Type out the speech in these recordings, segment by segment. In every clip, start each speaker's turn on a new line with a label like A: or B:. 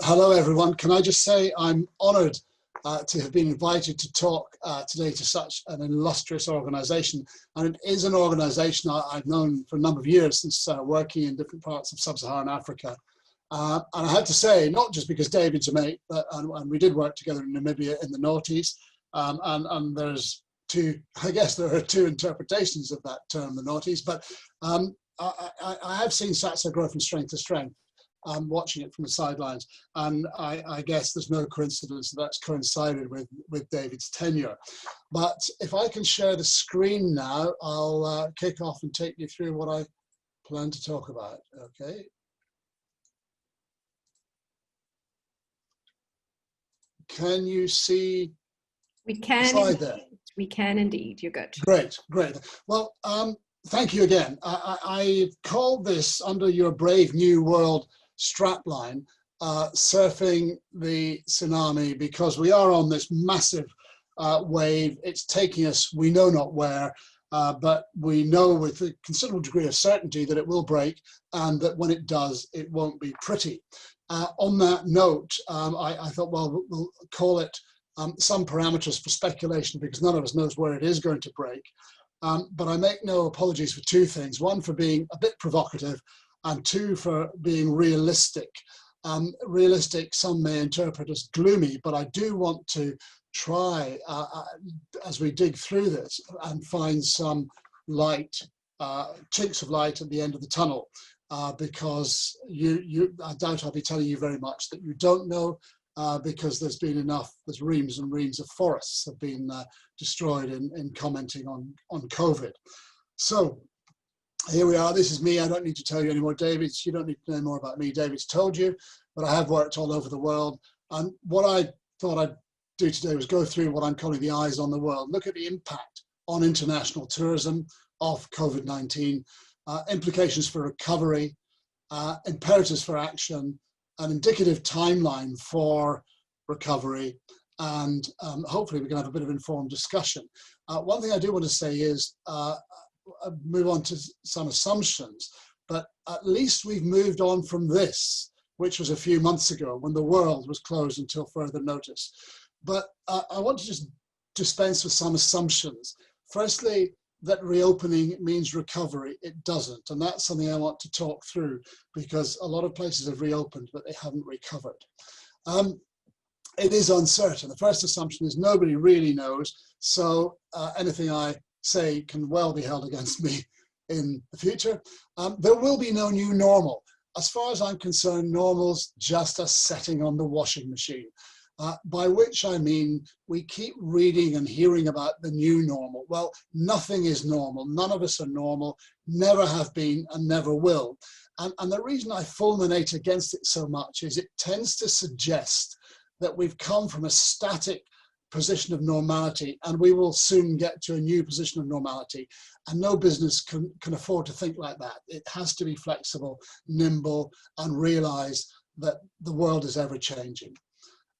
A: Hello everyone. Can I just say I'm honoured to have been invited to talk today to such an illustrious organisation, and it is an organisation I've known for a number of years since working in different parts of sub-Saharan Africa. And I have to say, not just because David's a mate, and we did work together in Namibia in the noughties, and there's two, I guess there are two interpretations of that term, the noughties, but I have seen SATSA grow from strength to strength. I'm watching it from the sidelines, and I guess there's no coincidence that that's coincided with David's tenure. But if I can share the screen now, I'll kick off and take you through what I plan to talk about. Okay. Can you see?
B: We can.
A: The slide there?
B: We can indeed. You're good.
A: Great, great. Well, thank you again. I called this under your Brave New World strapline, surfing the tsunami, because we are on this massive wave. It's taking us, we know not where, but we know with a considerable degree of certainty that it will break, and that when it does, it won't be pretty. On that note, I thought, well, we'll call it some parameters for speculation, because none of us knows where it is going to break. But I make no apologies for two things. One, for being a bit provocative, and two, for being realistic. Realistic, some may interpret as gloomy, but I do want to try, as we dig through this, and find some light, chinks of light at the end of the tunnel, because I doubt I'll be telling you very much that you don't know, because there's been enough, there's reams and reams of forests have been destroyed in commenting on COVID. So, here we are. This is me. I don't need to tell you anymore. You don't need to know more about me. David's told you, but I have worked all over the world. And what I thought I'd do today was go through what I'm calling the eyes on the world. Look at the impact on international tourism of COVID-19, implications for recovery, imperatives for action, an indicative timeline for recovery, and hopefully we can have a bit of informed discussion. One thing I do want to say is, move on to some assumptions, but at least we've moved on from this, which was a few months ago when the world was closed until further notice. But I want to just dispense with some assumptions. Firstly, that reopening means recovery. It doesn't, and that's something I want to talk through, because a lot of places have reopened, but they haven't recovered. It is uncertain. The first assumption is nobody really knows, so anything I say can well be held against me in the future. There will be no new normal. As far as I'm concerned, normal's just a setting on the washing machine, by which I mean we keep reading and hearing about the new normal. Well, nothing is normal. None of us are normal, never have been and never will. And the reason I fulminate against it so much is it tends to suggest that we've come from a static position of normality and we will soon get to a new position of normality, and no business can afford to think like that. It has to be flexible, nimble, and realize that the world is ever changing.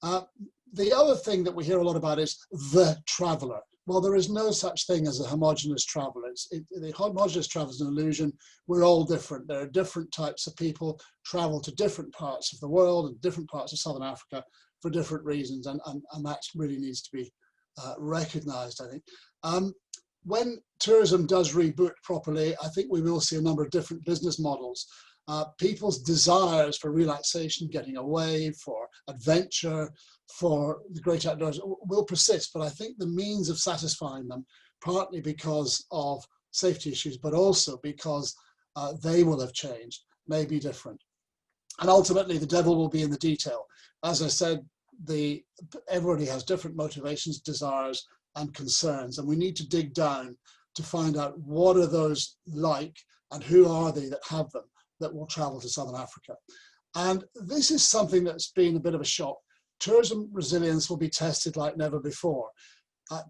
A: The other thing that we hear a lot about is the traveler. Well, there is no such thing as a homogenous traveler. The homogenous travel is an illusion. We're all different. There are different types of people travel to different parts of the world and different parts of Southern Africa for different reasons, and that really needs to be recognized, I think. When tourism does reboot properly, I think we will see a number of different business models. People's desires for relaxation, getting away, for adventure, for the great outdoors will persist, but I think the means of satisfying them, partly because of safety issues, but also because they will have changed, may be different. And ultimately, the devil will be in the detail. As I said, everybody has different motivations, desires, and concerns, and we need to dig down to find out what are those like, and who are they that have them, that will travel to Southern Africa. And this is something that's been a bit of a shock. Tourism resilience will be tested like never before.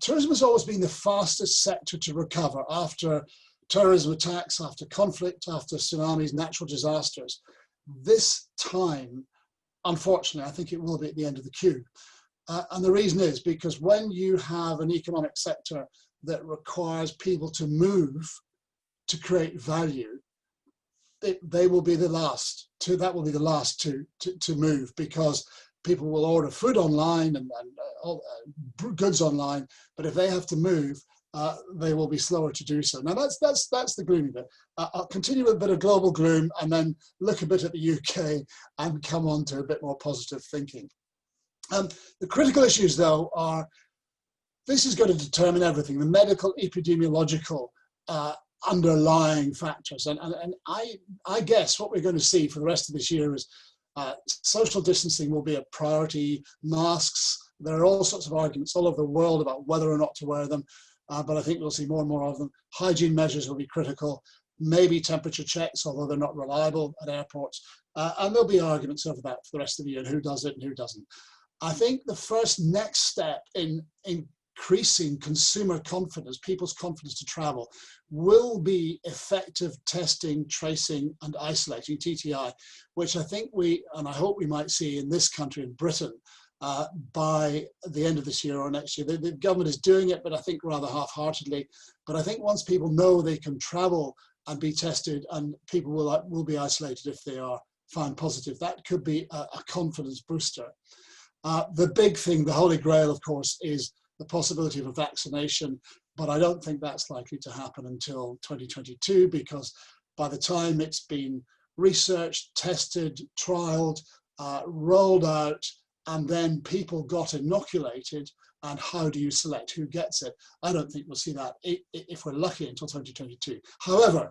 A: Tourism has always been the fastest sector to recover after terrorism attacks, after conflict, after tsunamis, natural disasters. This time, unfortunately, I think it will be at the end of the queue. And the reason is because when you have an economic sector that requires people to move to create value, they will be the last to, that will be the last to move, because people will order food online and goods online, but if they have to move, they will be slower to do so. Now that's the gloomy bit. I'll continue with a bit of global gloom and then look a bit at the UK and come on to a bit more positive thinking. The critical issues though are, this is going to determine everything, the medical, epidemiological underlying factors. And I guess what we're going to see for the rest of this year is social distancing will be a priority, masks. There are all sorts of arguments all over the world about whether or not to wear them, but I think we'll see more and more of them. Hygiene measures will be critical, maybe temperature checks, although they're not reliable at airports. And there'll be arguments over that for the rest of the year, and who does it and who doesn't. I think the first next step in increasing consumer confidence, people's confidence to travel, will be effective testing, tracing, and isolating, TTI, which I think and I hope we might see in this country, in Britain, by the end of this year or next year. The government is doing it, but I think rather half-heartedly. But I think once people know they can travel and be tested, and people will be isolated if they are found positive, that could be a confidence booster. The big thing, the holy grail, of course, is the possibility of a vaccination, but I don't think that's likely to happen until 2022, because by the time it's been researched, tested, trialed, rolled out, and then people got inoculated, and how do you select who gets it? I don't think we'll see that, if we're lucky, until 2022. However,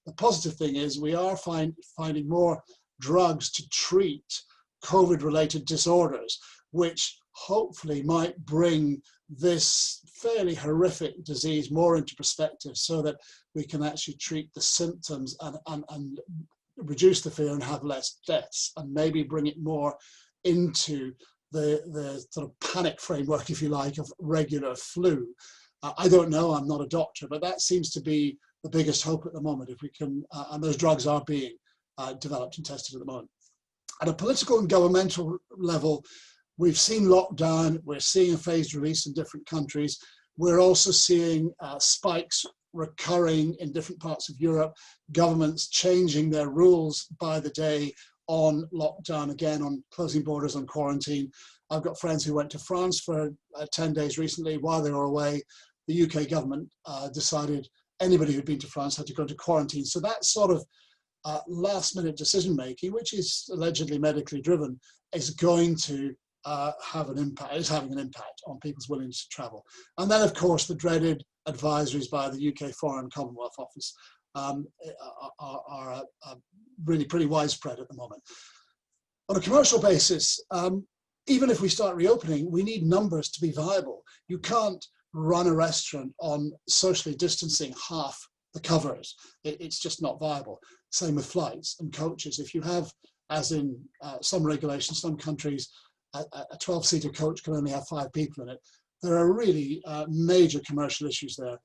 A: the positive thing is we are finding more drugs to treat COVID-related disorders, which hopefully might bring this fairly horrific disease more into perspective, so that we can actually treat the symptoms and reduce the fear and have less deaths, and maybe bring it more into the sort of panic framework, if you like, of regular flu. I don't know, I'm not a doctor, but that seems to be the biggest hope at the moment, if we can, and those drugs are being developed and tested at the moment. At a political and governmental level, we've seen lockdown, we're seeing a phased release in different countries. We're also seeing spikes recurring in different parts of Europe, governments changing their rules by the day on lockdown, again, on closing borders, on quarantine. I've got friends who went to France for 10 days recently. While they were away, the UK government decided anybody who'd been to France had to go into quarantine. So that sort of last minute decision making, which is allegedly medically driven, is going to have an impact, is having an impact on people's willingness to travel. And then, of course, the dreaded advisories by the UK Foreign Commonwealth Office are really pretty widespread at the moment. On a commercial basis, even if we start reopening, we need numbers to be viable. You can't run a restaurant on socially distancing half the covers. It's just not viable. Same with flights and coaches. If you have, as in some regulations, some countries, a 12-seater coach can only have 5 people in it, there are really major commercial issues there.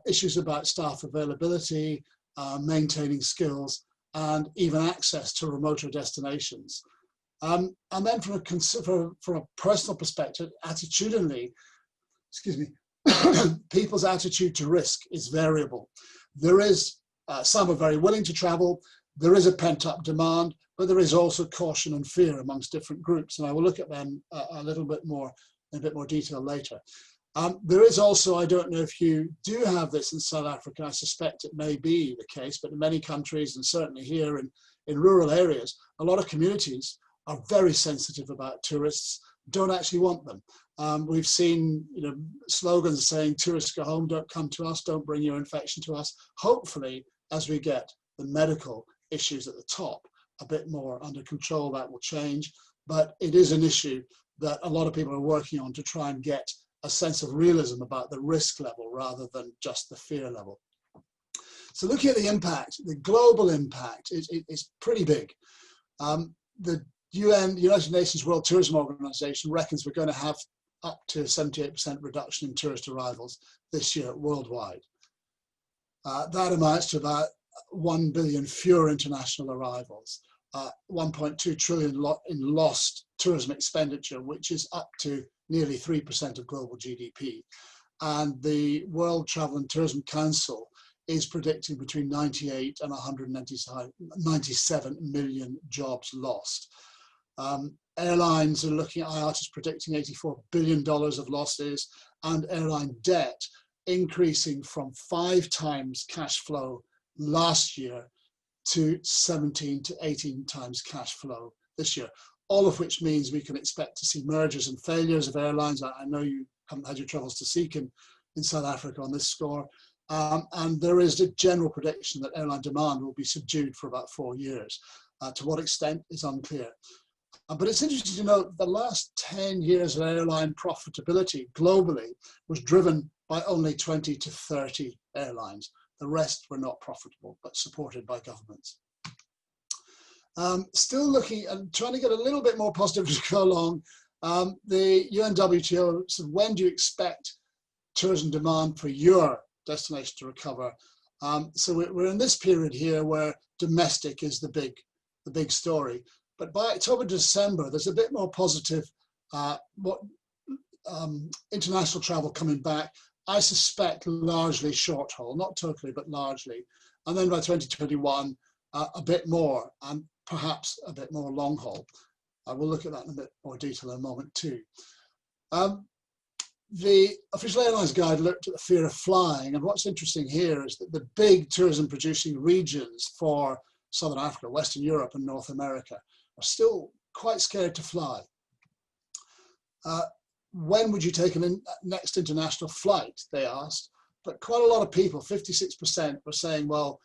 A: Issues about staff availability, maintaining skills, and even access to remoter destinations. And then from a personal perspective, attitudinally, people's attitude to risk is variable. There is, some are very willing to travel, there is a pent-up demand, but there is also caution and fear amongst different groups, and I will look at them a little bit more, in a bit more detail later. There is also, I don't know if you do have this in South Africa, I suspect it may be the case, but in many countries, and certainly here in rural areas, a lot of communities are very sensitive about tourists, don't actually want them. We've seen slogans saying, tourists go home, don't come to us, don't bring your infection to us. Hopefully, as we get the medical issues at the top a bit more under control, that will change. But it is an issue that a lot of people are working on to try and get a sense of realism about the risk level rather than just the fear level. So looking at the impact, the global impact is pretty big. The United Nations World Tourism Organization reckons we're going to have up to 78% reduction in tourist arrivals this year worldwide. That amounts to about 1 billion fewer international arrivals, 1.2 trillion in lost tourism expenditure, which is up to nearly 3% of global GDP. And the World Travel and Tourism Council is predicting between 98 and 197 million jobs lost. Airlines are looking at IATA's predicting $84 billion of losses, and airline debt increasing from 5 times cash flow last year to 17 to 18 times cash flow this year. All of which means we can expect to see mergers and failures of airlines. I know you haven't had your travels to seek in South Africa on this score. And there is a general prediction that airline demand will be subdued for about 4 years. To what extent is unclear. But it's interesting to note the last 10 years of airline profitability globally was driven by only 20 to 30 airlines. The rest were not profitable, but supported by governments. Still looking and trying to get a little bit more positive as we go along. The UNWTO said, when do you expect tourism demand for your destination to recover? So we're in this period here where domestic is the big story. But by October, December, there's a bit more positive international travel coming back. I suspect largely short haul, not totally, but largely. And then by 2021, a bit more, and perhaps a bit more long haul. We'll look at that in a bit more detail in a moment too. The official airlines guide looked at the fear of flying, and what's interesting here is that the big tourism producing regions for Southern Africa, Western Europe and North America are still quite scared to fly. When would you take a next international flight, they asked, but quite a lot of people, 56%, were saying, well,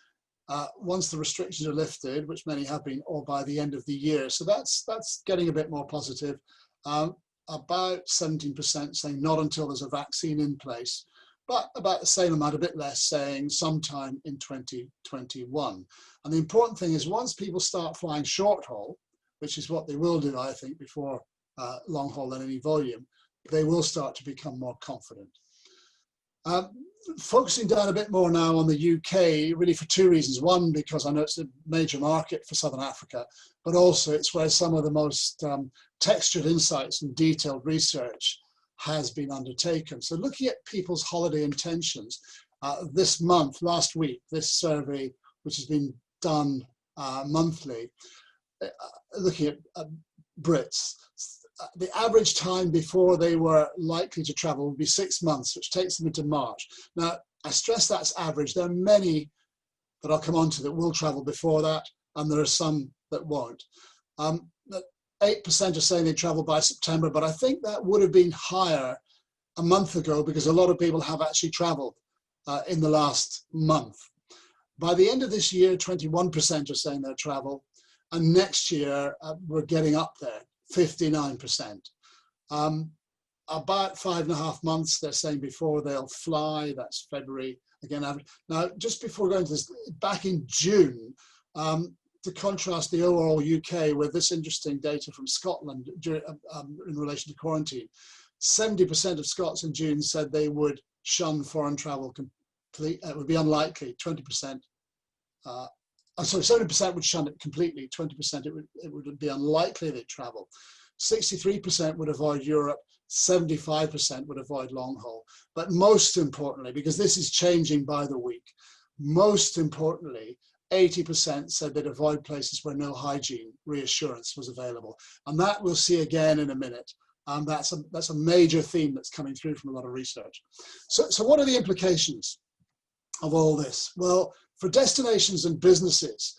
A: once the restrictions are lifted, which many have been, or by the end of the year. So that's getting a bit more positive. About 17% saying not until there's a vaccine in place, but about the same amount, a bit less, saying sometime in 2021. And the important thing is once people start flying short haul, which is what they will do, I think, before long haul and any volume, they will start to become more confident. Focusing down a bit more now on the UK, really for 2 reasons. One, because I know it's a major market for Southern Africa, but also it's where some of the most textured insights and detailed research has been undertaken. So looking at people's holiday intentions, this month, last week, this survey, which has been done monthly, looking at Brits, the average time before they were likely to travel would be 6 months, which takes them into March. Now, I stress that's average. There are many that I'll come on to that will travel before that, and there are some that won't. 8% are saying they travel by September, but I think that would have been higher a month ago because a lot of people have actually traveled in the last month. By the end of this year, 21% are saying they'll travel, and next year we're getting up there. 59%. About 5.5 months, they're saying before they'll fly, that's February, again average. Now, just before going to this, back in June, to contrast the overall UK with this interesting data from Scotland in relation to quarantine, 70% of Scots in June said they would shun foreign travel completely. It would be unlikely, 20%. Sorry, 70% would shun it completely, 20% it would be unlikely they'd travel. 63% would avoid Europe, 75% would avoid long haul. But most importantly, because this is changing by the week, most importantly, 80% said they'd avoid places where no hygiene reassurance was available. And that we'll see again in a minute. That's a major theme that's coming through from a lot of research. So what are the implications of all this? Well, for destinations and businesses,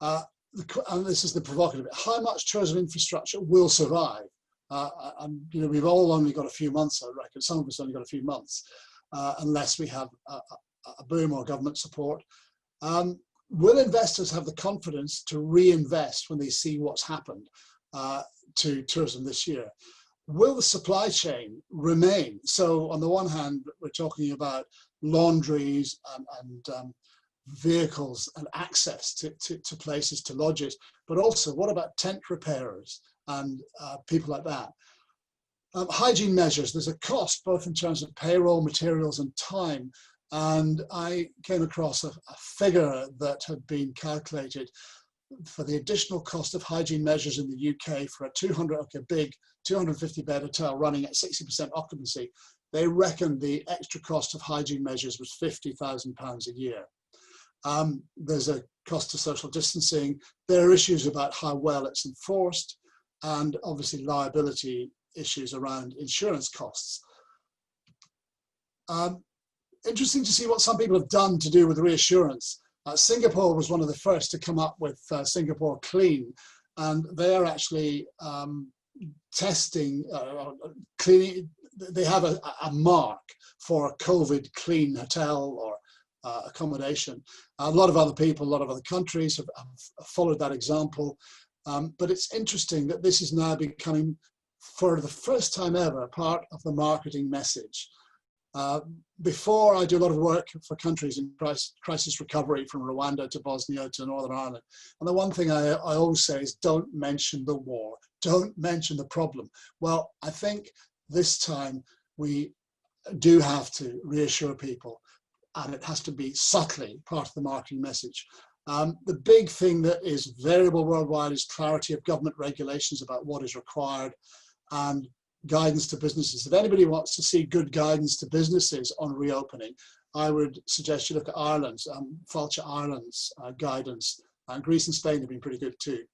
A: and this is the provocative bit, how much tourism infrastructure will survive? And we've all only got a few months, I reckon. Some of us only got a few months, unless we have a boom or government support. Will investors have the confidence to reinvest when they see what's happened to tourism this year? Will the supply chain remain? So on the one hand, we're talking about laundries and vehicles and access to places, to lodges, but also what about tent repairers and people like that? Hygiene measures, there's a cost both in terms of payroll, materials and time. And I came across a figure that had been calculated for the additional cost of hygiene measures in the UK for a big 250 bed hotel running at 60% occupancy. They reckoned the extra cost of hygiene measures was £50,000 a year. There's a cost to social distancing. There are issues about how well it's enforced, and obviously liability issues around insurance costs. Interesting to see what some people have done to do with reassurance. Singapore was one of the first to come up with Singapore Clean, and they are actually testing, cleaning. They have a mark for a COVID clean hotel or accommodation. A lot of other people, a lot of other countries have followed that example. But it's interesting that this is now becoming, for the first time ever, part of the marketing message. Before, I do a lot of work for countries in crisis recovery, from Rwanda to Bosnia to Northern Ireland. And the one thing I always say is, don't mention the war, don't mention the problem. Well, I think this time we do have to reassure people, and it has to be subtly part of the marketing message. The big thing that is variable worldwide is clarity of government regulations about what is required, and guidance to businesses. If anybody wants to see good guidance to businesses on reopening, I would suggest you look at Ireland's, Fáilte Ireland's guidance. Greece and Spain have been pretty good too.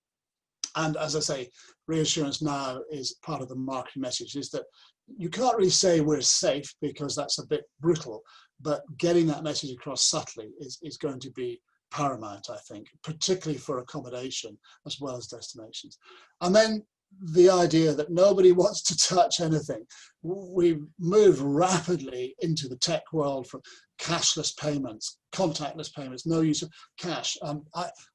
A: And as I say, reassurance now is part of the marketing message, is that you can't really say we're safe because that's a bit brutal, but getting that message across subtly is going to be paramount, I think, particularly for accommodation as well as destinations. And then the idea that nobody wants to touch anything. We move rapidly into the tech world from cashless payments, contactless payments, no use of cash.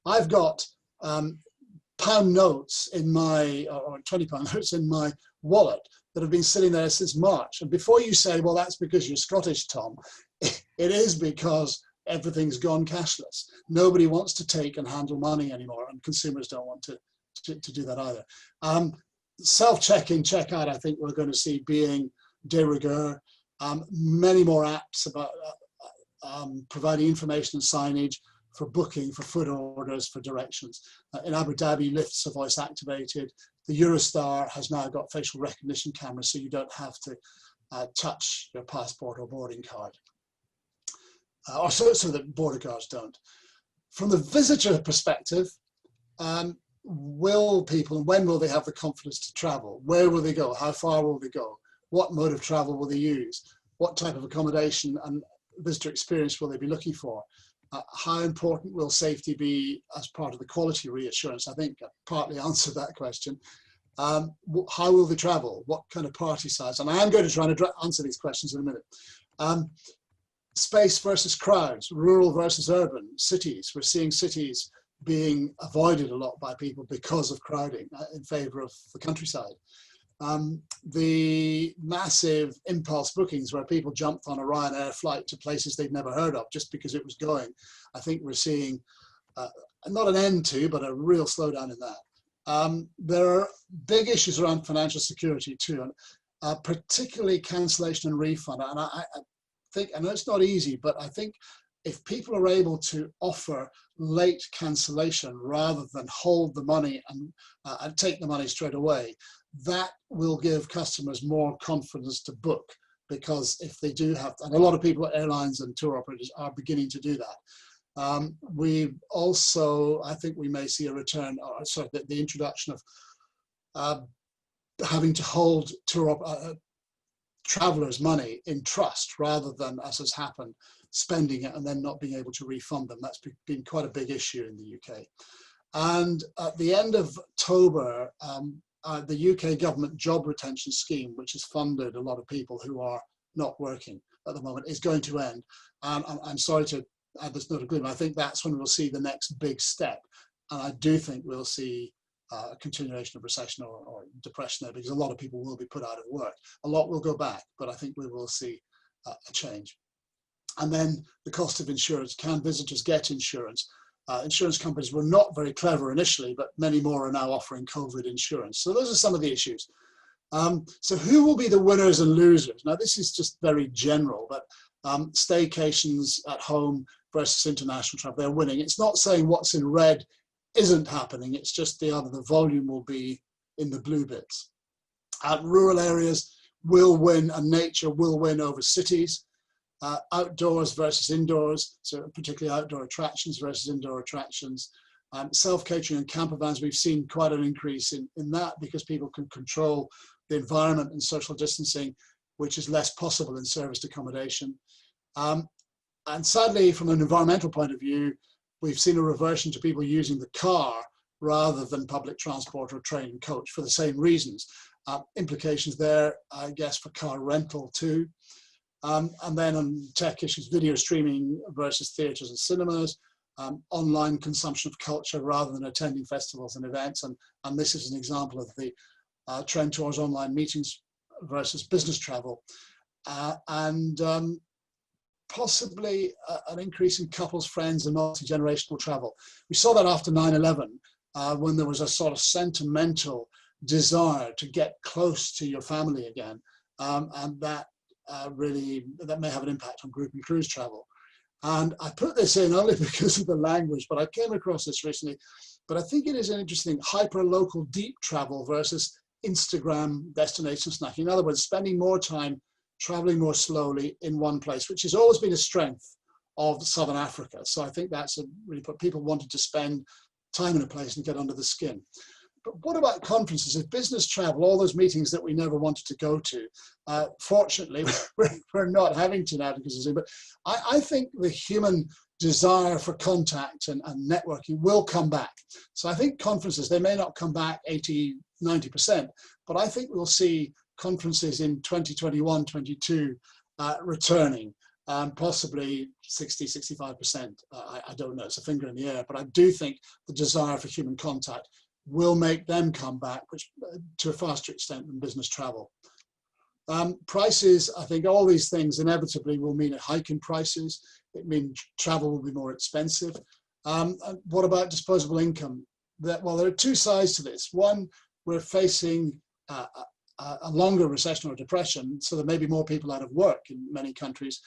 A: I've got pound notes in my, or 20 pound notes in my wallet that have been sitting there since March. And before you say, well, that's because you're Scottish, Tom, it is because everything's gone cashless. Nobody wants to take and handle money anymore, and consumers don't want to do that either. Self-check-in, check-out, I think we're going to see being de rigueur. Many more apps about providing information and signage for booking, for food orders, for directions. In Abu Dhabi, lifts are voice activated. The Eurostar has now got facial recognition cameras, so you don't have to touch your passport or boarding card. Or so that border guards don't. From the visitor perspective, will people, and when will they have the confidence to travel? Where will they go? How far will they go? What mode of travel will they use? What type of accommodation and visitor experience will they be looking for? How important will safety be as part of the quality reassurance? I think I partly answered that question. How will they travel? What kind of party size? And I am going to try and answer these questions in a minute. Space versus crowds, rural versus urban, cities. We're seeing cities being avoided a lot by people because of crowding in favor of the countryside. The massive impulse bookings where people jumped on a Ryanair flight to places they'd never heard of just because it was going. I think we're seeing not an end to, but a real slowdown in that. There are big issues around financial security too, and particularly cancellation and refund. And I think, I know it's not easy, but I think if people are able to offer late cancellation rather than hold the money and take the money straight away, that will give customers more confidence to book, because if they do have, and a lot of people, airlines and tour operators, are beginning to do that. We also, I think we may see a return, or sorry, the introduction of having to hold travelers' money in trust rather than, as has happened, spending it and then not being able to refund them. That's been quite a big issue in the UK. And at the end of October, the UK government job retention scheme, which has funded a lot of people who are not working at the moment, is going to end. And I'm sorry to add this note of gloom. I think that's when we'll see the next big step. And I do think we'll see a continuation of recession or depression there, because a lot of people will be put out of work. A lot will go back, but I think we will see a change. And then the cost of insurance. Can visitors get insurance? Insurance companies were not very clever initially, but many more are now offering COVID insurance. So those are some of the issues. So who will be the winners and losers? Now, this is just very general, but staycations at home versus international travel, they're winning. It's not saying what's in red isn't happening. It's just the volume will be in the blue bits. Rural areas will win, and nature will win over cities. outdoors versus indoors, so particularly outdoor attractions versus indoor attractions. Self-catering and camper vans, we've seen quite an increase in that because people can control the environment and social distancing, which is less possible in serviced accommodation. And sadly, from an environmental point of view, we've seen a reversion to people using the car rather than public transport or train and coach for the same reasons. Implications there, I guess, for car rental too. And then on tech issues, video streaming versus theatres and cinemas, online consumption of culture rather than attending festivals and events. And this is an example of the trend towards online meetings versus business travel. Possibly an increase in couples, friends, and multi-generational travel. We saw that after 9/11, when there was a sort of sentimental desire to get close to your family again, and that may have an impact on group and cruise travel. And I put this in only because of the language, but I came across this recently. But I think it is an interesting hyper-local deep travel versus Instagram destination snacking. In other words, spending more time traveling more slowly in one place, which has always been a strength of Southern Africa. So I think that's really what people wanted to spend time in a place and get under the skin. But what about conferences? If business travel, all those meetings that we never wanted to go to, fortunately, we're not having to now because of Zoom. But I think the human desire for contact and networking will come back. So I think conferences, they may not come back 80, 90%, but I think we'll see conferences in 2021, 22 returning, possibly 60, 65%. I don't know, it's a finger in the air, but I do think the desire for human contact will make them come back, which to a faster extent than business travel. Prices, I think all these things inevitably will mean a hike in prices. It means travel will be more expensive. And what about disposable income? Well, there are two sides to this. One, we're facing a longer recession or depression, so there may be more people out of work in many countries.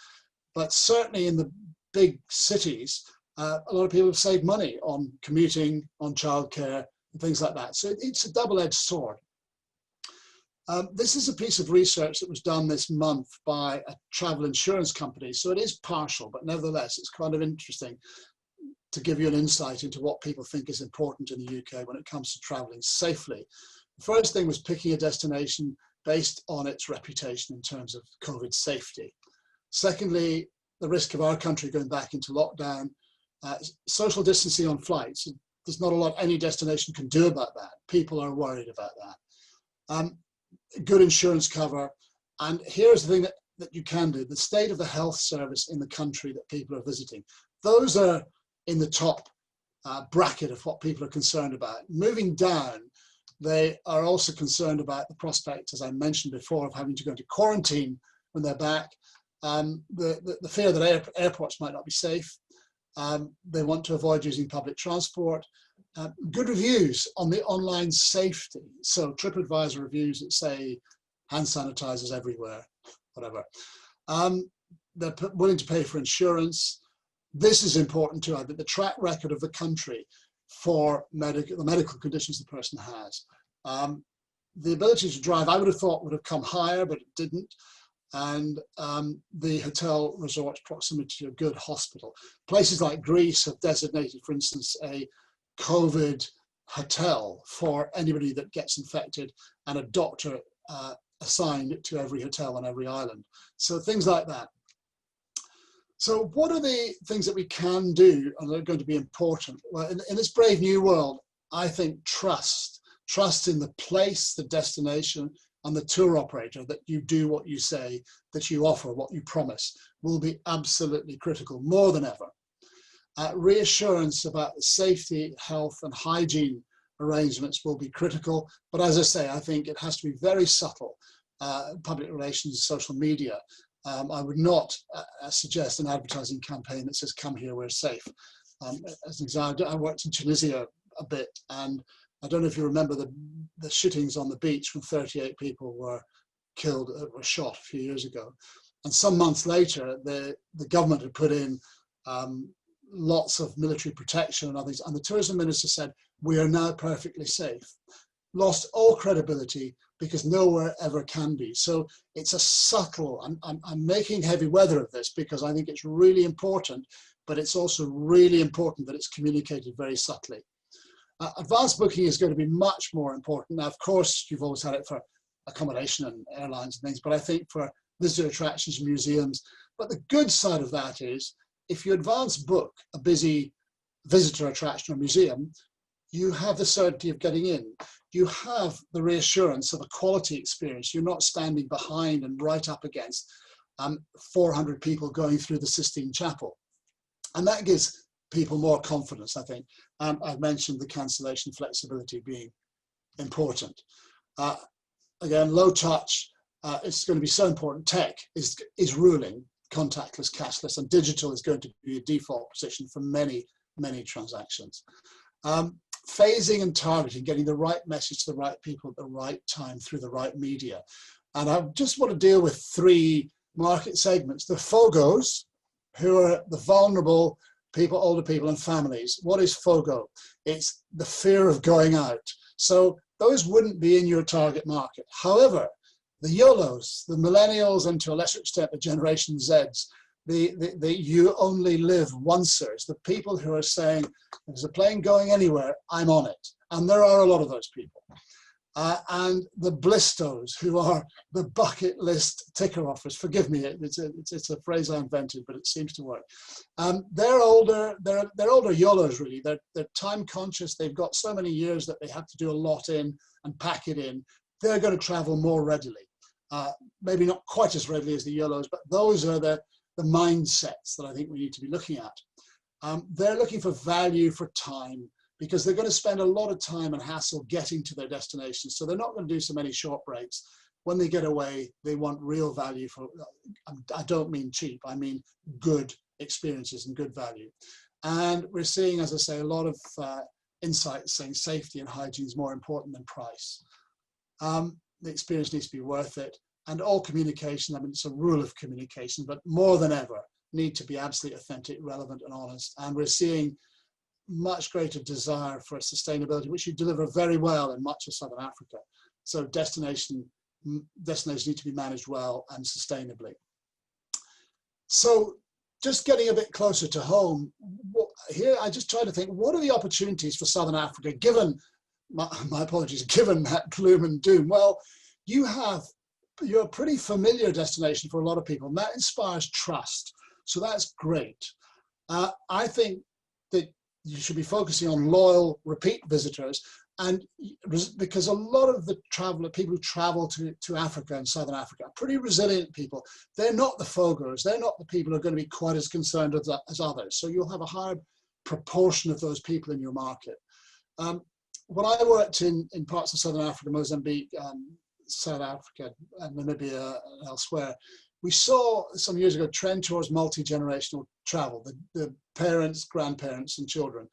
A: But certainly in the big cities, a lot of people have saved money on commuting, on childcare, and things like that. So it's a double-edged sword. This is a piece of research that was done this month by a travel insurance company. So it is partial, but nevertheless, it's kind of interesting to give you an insight into what people think is important in the UK when it comes to traveling safely. The first thing was picking a destination based on its reputation in terms of COVID safety. Secondly, the risk of our country going back into lockdown, social distancing on flights. There's not a lot any destination can do about that. People are worried about that. Good insurance cover. And here's the thing that you can do, the state of the health service in the country that people are visiting. Those are in the top bracket of what people are concerned about. Moving down, they are also concerned about the prospect, as I mentioned before, of having to go into quarantine when they're back. The fear that airports might not be safe. They want to avoid using public transport. Good reviews on the online safety. So TripAdvisor reviews that say hand sanitizers everywhere, whatever. They're willing to pay for insurance. This is important too, I think, the track record of the country for the medical conditions the person has. The ability to drive, I would have thought would have come higher, but it didn't. And the hotel resort proximity to a good hospital. Places like Greece have designated, for instance, a COVID hotel for anybody that gets infected and a doctor assigned to every hotel on every island. So things like that. So what are the things that we can do and that are going to be important? Well, in this brave new world, I think trust in the place, the destination, and the tour operator, that you do what you say, that you offer what you promise, will be absolutely critical, more than ever. Reassurance about the safety, health, and hygiene arrangements will be critical. But as I say, I think it has to be very subtle. Public relations, social media. I would not suggest an advertising campaign that says, "Come here, we're safe." As an example, I worked in Tunisia a bit, and I don't know if you remember the shootings on the beach when 38 people were killed, were shot a few years ago. And some months later, the government had put in lots of military protection and others, and the tourism minister said, "We are now perfectly safe." lost all credibility because nowhere ever can be. So it's a subtle, I'm making heavy weather of this because I think it's really important, but it's also really important that it's communicated very subtly. Advanced booking is going to be much more important. Now, of course, you've always had it for accommodation and airlines and things, but I think for visitor attractions and museums. But the good side of that is, if you advance book a busy visitor attraction or museum, you have the certainty of getting in. You have the reassurance of a quality experience. You're not standing behind and right up against 400 people going through the Sistine Chapel. And that gives people more confidence, I think. I've mentioned the cancellation flexibility being important. Again, low touch, it's going to be so important. Tech is ruling contactless, cashless, and digital is going to be a default position for many, many transactions. Phasing and targeting, getting the right message to the right people at the right time through the right media. And I just want to deal with three market segments. The FOGOs, who are the vulnerable people, older people and families. What is FOGO? It's the fear of going out. So those wouldn't be in your target market. However, the YOLOs, the millennials, and to a lesser extent the Generation Zs, the you only live oncers, the people who are saying, there's a plane going anywhere, I'm on it. And there are a lot of those people. And the Blistos, who are the bucket list ticker offers. Forgive me, it's a phrase I invented, but it seems to work. They're older YOLOs really. They're time conscious. They've got so many years that they have to do a lot in and pack it in. They're going to travel more readily. Maybe not quite as readily as the YOLOs, but those are the mindsets that I think we need to be looking at. They're looking for value for time, because they're going to spend a lot of time and hassle getting to their destinations. So they're not going to do so many short breaks. When they get away, they want real value for, I don't mean cheap, I mean good experiences and good value. And we're seeing, as I say, a lot of insights saying safety and hygiene is more important than price. The experience needs to be worth it. And all communication, I mean, it's a rule of communication, but more than ever, need to be absolutely authentic, relevant, and honest. And we're seeing much greater desire for sustainability, which you deliver very well in much of Southern Africa. So destinations need to be managed well and sustainably. So just getting a bit closer to home, here I just try to think, what are the opportunities for Southern Africa, given, my apologies, given that gloom and doom? Well, you're a pretty familiar destination for a lot of people, and that inspires trust. So that's great. I think that you should be focusing on loyal, repeat visitors, and because a lot of the people who travel to Africa and Southern Africa are pretty resilient people. They're not the FOGOs. They're not the people who are going to be quite as concerned as others. So you'll have a higher proportion of those people in your market. When I worked in parts of Southern Africa, Mozambique, South Africa, and Namibia and elsewhere, we saw some years ago a trend towards multi-generational travel, the parents, grandparents, and children.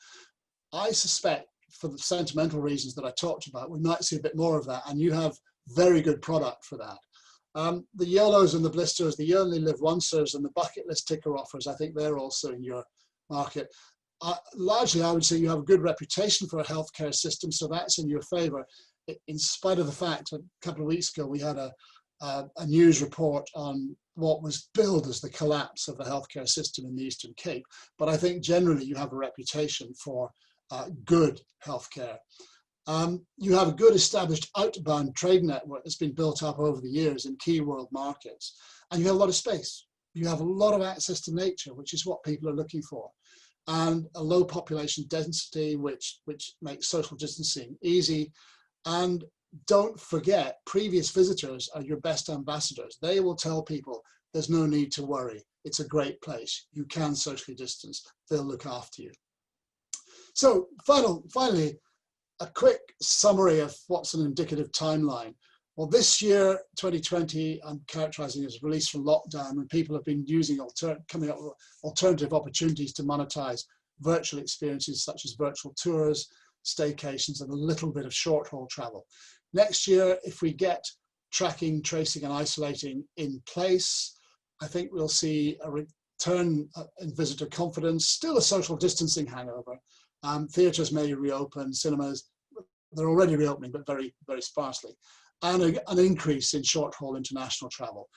A: I suspect, for the sentimental reasons that I talked about, we might see a bit more of that, and you have very good product for that. The YOLOs and the blisters, the you only live oncers, and the bucket list ticker offers, I think they're also in your market. Largely, I would say you have a good reputation for a healthcare system, so that's in your favor, in spite of the fact a couple of weeks ago we had a news report on what was billed as the collapse of the healthcare system in the Eastern Cape. But I think generally you have a reputation for good healthcare. You have a good established outbound trade network that's been built up over the years in key world markets. And you have a lot of space. You have a lot of access to nature, which is what people are looking for. And a low population density, which makes social distancing easy. And don't forget, previous visitors are your best ambassadors. They will tell people there's no need to worry. It's a great place. You can socially distance. They'll look after you. So finally, a quick summary of what's an indicative timeline. Well, this year, 2020, I'm characterizing as release from lockdown, when people have been using coming up with alternative opportunities to monetize virtual experiences such as virtual tours, staycations, and a little bit of short haul travel. Next year, if we get tracking, tracing, and isolating in place, I think we'll see a return in visitor confidence, still a social distancing hangover. Theatres may reopen, cinemas, they're already reopening, but very, very sparsely, and an increase in short-haul international travel.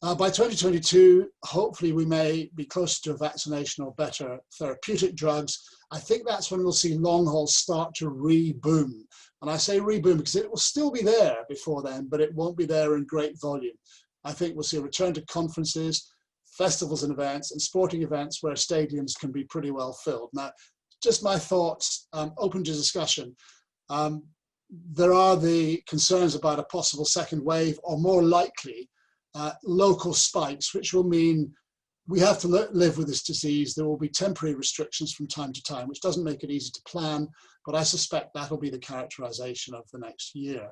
A: By 2022, hopefully we may be closer to a vaccination or better therapeutic drugs. I think that's when we'll see long haul start to re-boom. And I say re-boom because it will still be there before then, but it won't be there in great volume. I think we'll see a return to conferences, festivals and events, and sporting events where stadiums can be pretty well filled. Now, just my thoughts, open to discussion. There are the concerns about a possible second wave, or more likely, local spikes, which will mean we have to live with this disease. There will be temporary restrictions from time to time, which doesn't make it easy to plan, but I suspect that'll be the characterization of the next year.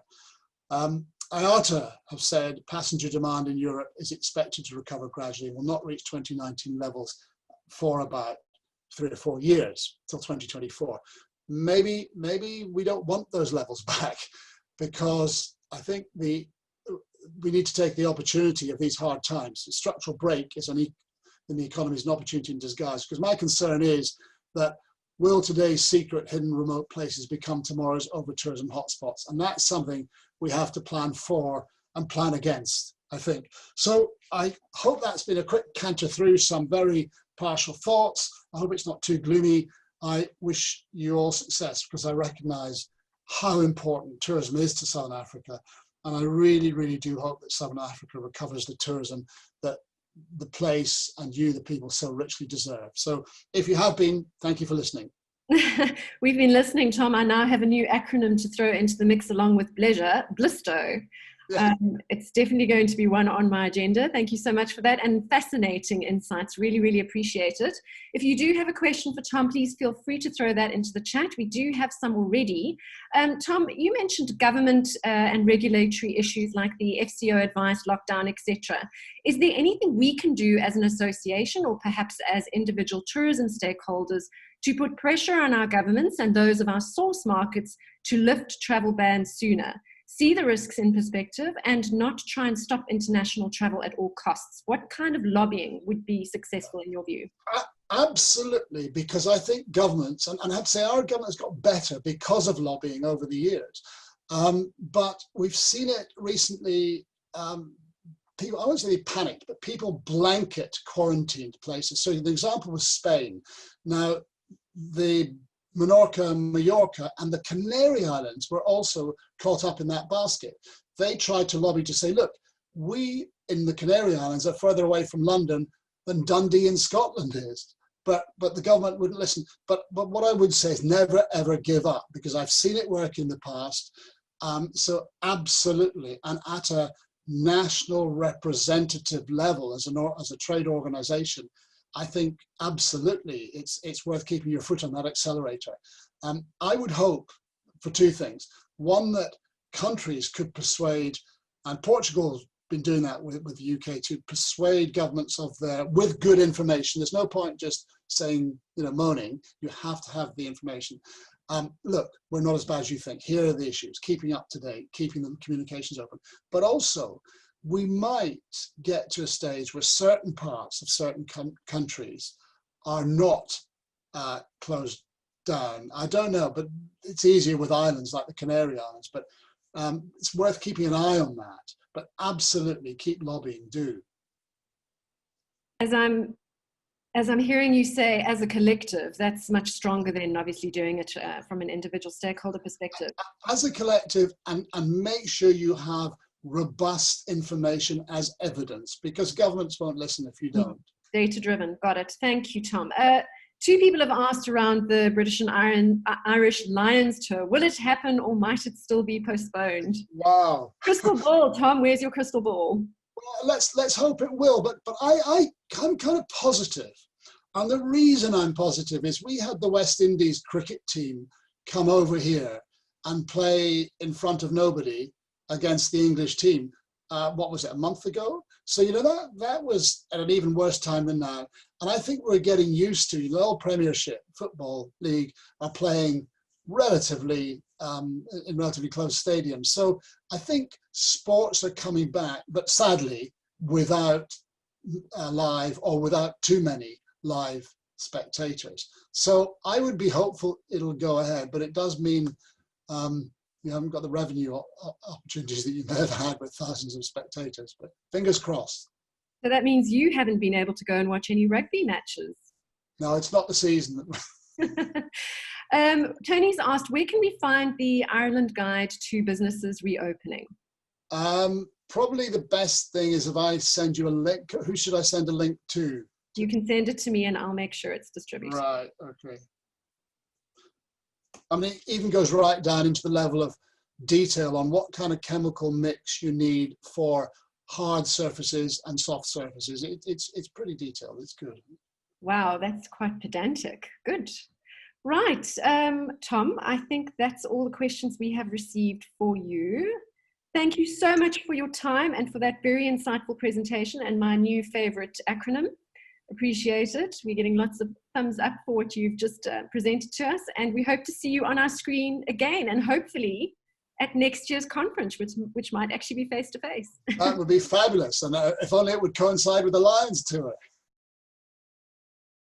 A: IATA have said passenger demand in Europe is expected to recover gradually and will not reach 2019 levels for about 3 or 4 years, till 2024. Maybe we don't want those levels back, because I think we need to take the opportunity of these hard times. The structural break is in the economy is an opportunity in disguise, because my concern is that will today's secret, hidden, remote places become tomorrow's over-tourism hotspots? And that's something we have to plan for and plan against, I think. So I hope that's been a quick canter through some very partial thoughts. I hope it's not too gloomy. I wish you all success, because I recognize how important tourism is to Southern Africa. And I really, really do hope that Southern Africa recovers the tourism that the place and you, the people, so richly deserve. So if you have been, thank you for listening.
B: We've been listening, Tom. I now have a new acronym to throw into the mix along with pleasure, BLISTO.
A: Yeah.
B: It's definitely going to be one on my agenda. Thank you so much for that, and fascinating insights. Really, really appreciate it. If you do have a question for Tom, please feel free to throw that into the chat. We do have some already. Tom, you mentioned government and regulatory issues like the FCO advice, lockdown, etc. Is there anything we can do as an association, or perhaps as individual tourism stakeholders, to put pressure on our governments and those of our source markets to lift travel bans sooner, see the risks in perspective, and not try and stop international travel at all costs? What kind of lobbying would be successful in your view?
A: Absolutely, because I think governments, and I have to say our government has got better because of lobbying over the years. But we've seen it recently, people, I won't say they panicked, but people blanket quarantined places. So the example was Spain. Now, the Mallorca, and the Canary Islands were also caught up in that basket. They tried to lobby to say, look, we in the Canary Islands are further away from London than Dundee in Scotland is. But the government wouldn't listen. But what I would say is never, ever give up, because I've seen it work in the past. So absolutely, and at a national representative level as a trade organization, I think absolutely it's worth keeping your foot on that accelerator. I would hope for two things. One, that countries could persuade, and Portugal's been doing that with the UK, to persuade governments of with good information. There's no point just saying, moaning. You have to have the information. Look, we're not as bad as you think. Here are the issues: keeping up to date, keeping the communications open. But also, we might get to a stage where certain parts of certain countries are not closed down. I don't know, but it's easier with islands like the Canary Islands. But it's worth keeping an eye on that. But absolutely, keep lobbying. Do.
B: As I'm hearing you say, as a collective, that's much stronger than obviously doing it from an individual stakeholder perspective.
A: As a collective, and make sure you have robust information as evidence, because governments won't listen if you don't.
B: Data-driven, got it. Thank you, Tom. Two people have asked around the British and Irish Lions tour. Will it happen, or might it still be postponed?
A: Wow.
B: Crystal ball, Tom, where's your crystal ball?
A: Well, let's hope it will, but I'm kind of positive. And the reason I'm positive is we had the West Indies cricket team come over here and play in front of nobody against the English team. What was it, a month ago? So, that was at an even worse time than now. And I think we're getting used to the old Premiership Football League are playing relatively in relatively close stadiums. So I think sports are coming back, but sadly without live, or without too many live spectators. So I would be hopeful it'll go ahead, but it does mean you haven't got the revenue opportunities that you may have had with thousands of spectators, but fingers crossed.
B: So that means you haven't been able to go and watch any rugby matches.
A: No, it's not the season.
B: Tony's asked, where can we find the Ireland Guide to Businesses Reopening?
A: Probably the best thing is if I send you a link. Who should I send a link to?
B: You can send it to me and I'll make sure it's distributed.
A: Right, okay. I mean, it even goes right down into the level of detail on what kind of chemical mix you need for hard surfaces and soft surfaces. It's pretty detailed. It's good.
B: Wow, that's quite pedantic. Good. Right, Tom, I think that's all the questions we have received for you. Thank you so much for your time and for that very insightful presentation and my new favorite acronym. Appreciate it. We're getting lots of thumbs up for what you've just presented to us, and we hope to see you on our screen again, and hopefully at next year's conference, which might actually be face-to-face.
A: That would be fabulous, and if only it would coincide with the Lions tour.